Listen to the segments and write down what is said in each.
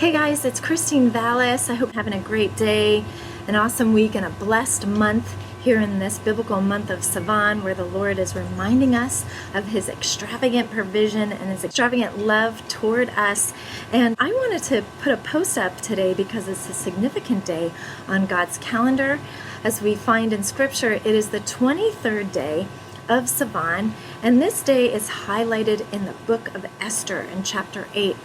Hey guys, it's Christine Vales. I hope you're having a great day, an awesome week, and a blessed month here in this biblical month of Sivan, where the Lord is reminding us of His extravagant provision and His extravagant love toward us. And I wanted to put a post up today because it's a significant day on God's calendar. As we find in Scripture, it is the 23rd day of Sivan, and this day is highlighted in the book of Esther in chapter 8.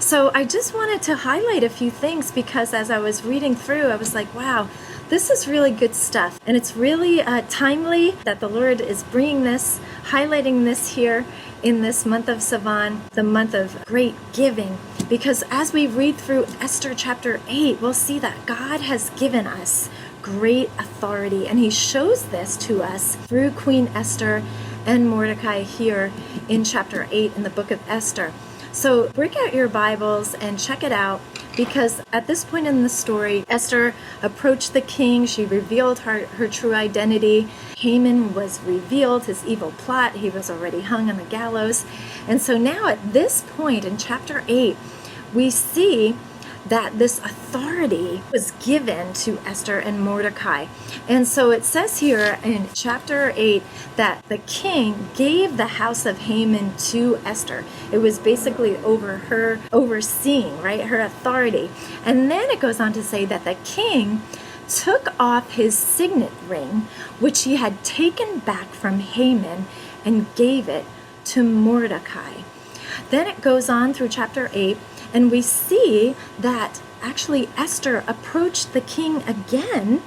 So I just wanted to highlight a few things because as I was reading through, I was like, wow, this is really good stuff. And it's really timely that the Lord is bringing this, highlighting this here in this month of Sivan, the month of great giving. Because as we read through Esther chapter 8, we'll see that God has given us great authority. And He shows this to us through Queen Esther and Mordecai here in chapter 8 in the book of Esther. So break out your Bibles and check it out, because at this point in the story, Esther approached the king. She revealed her true identity. Haman was revealed, his evil plot. He was already hung on the gallows. And so now at this point in chapter 8, we see that this authority was given to Esther and Mordecai. And so it says here in chapter 8 that the king gave the house of Haman to Esther. It was basically over her overseeing, right, her authority. And then it goes on to say that the king took off his signet ring, which he had taken back from Haman, and gave it to Mordecai. Then it goes on through chapter 8, and we see that actually Esther approached the king again,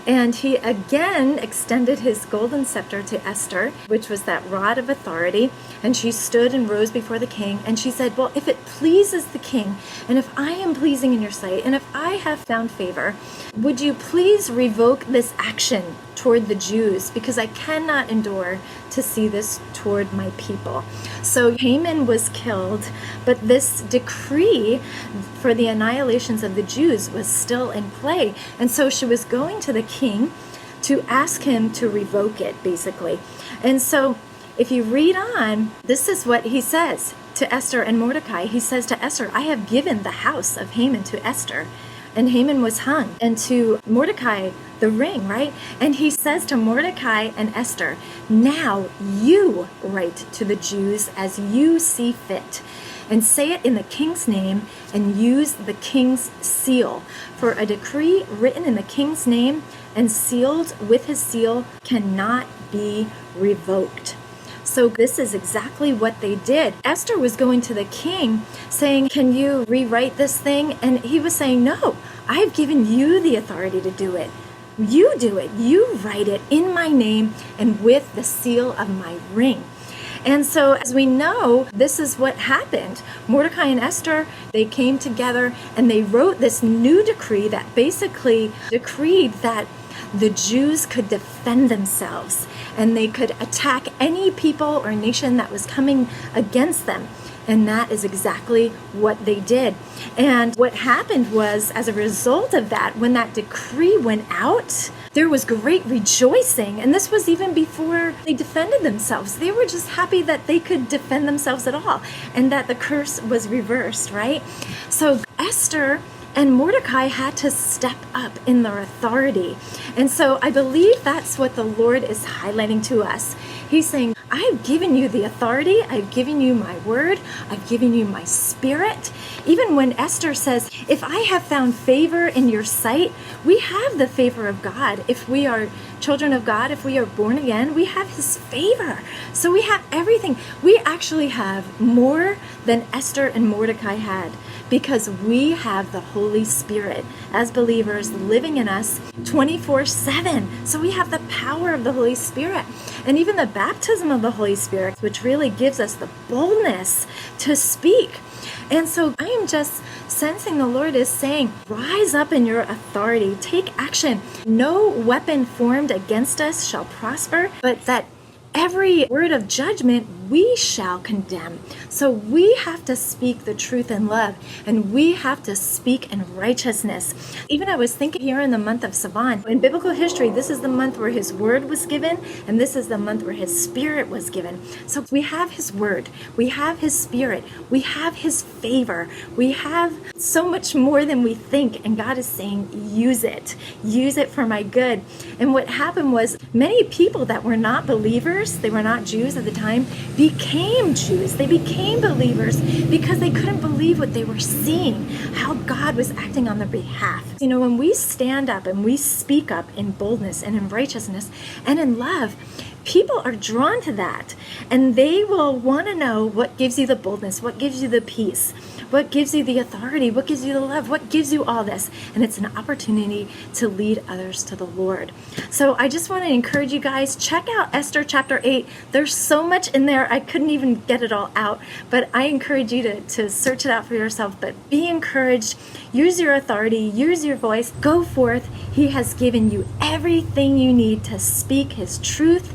and he again extended his golden scepter to Esther, which was that rod of authority. And she stood and rose before the king, and she said, well, if it pleases the king, and if I am pleasing in your sight, and if I have found favor, would you please revoke this action toward the Jews, because I cannot endure to see this toward my people. So Haman was killed, but this decree for the annihilations of the Jews was still in play. And so she was going to the king to ask him to revoke it, basically. And so if you read on, this is what he says to Esther and Mordecai. He says to Esther, I have given the house of Haman to Esther, and Haman was hung, and to Mordecai the ring, right? And he says to Mordecai and Esther, now you write to the Jews as you see fit, and say it in the king's name, and use the king's seal. For a decree written in the king's name and sealed with his seal cannot be revoked. So this is exactly what they did. Esther was going to the king saying, can you rewrite this thing? And he was saying, no, I've given you the authority to do it. You do it. You write it in my name and with the seal of my ring. And so as we know, this is what happened. Mordecai and Esther, they came together and they wrote this new decree that basically decreed that the Jews could defend themselves and they could attack any people or nation that was coming against them. And that is exactly what they did. And what happened was, as a result of that, when that decree went out, there was great rejoicing. And this was even before they defended themselves. They were just happy that they could defend themselves at all and that the curse was reversed, right? So Esther and Mordecai had to step up in their authority. And so I believe that's what the Lord is highlighting to us. He's saying, I've given you the authority. I've given you my word. I've given you my spirit. Even when Esther says, if I have found favor in your sight, we have the favor of God. If we are children of God, if we are born again, we have His favor. So we have everything. We actually have more than Esther and Mordecai had, because we have the Holy Spirit as believers living in us 24/7. So we have the power of the Holy Spirit, and even the baptism of the Holy Spirit, which really gives us the boldness to speak. And so I am just sensing the Lord is saying, rise up in your authority, take action. No weapon formed against us shall prosper, but that every word of judgment we shall condemn. So we have to speak the truth in love, and we have to speak in righteousness. Even I was thinking here in the month of Sivan, in biblical history, this is the month where his word was given, and this is the month where his spirit was given. So we have his word, we have his spirit, we have his favor, we have so much more than we think, and God is saying, use it for my good. And what happened was many people that were not believers, they were not Jews at the time, became Jews. They became believers because they couldn't believe what they were seeing, how God was acting on their behalf. You know, when we stand up and we speak up in boldness and in righteousness and in love, people are drawn to that, and they will want to know what gives you the boldness, what gives you the peace, what gives you the authority, what gives you the love, what gives you all this. And it's an opportunity to lead others to the Lord. So I just want to encourage you guys, check out Esther chapter 8. There's so much in there. I couldn't even get it all out, but I encourage you to search it out for yourself. But be encouraged, use your authority, use your voice, go forth. He has given you everything you need to speak his truth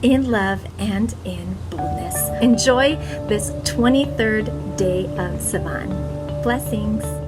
in love and in boldness. Enjoy this 23rd day of Sivan. Blessings.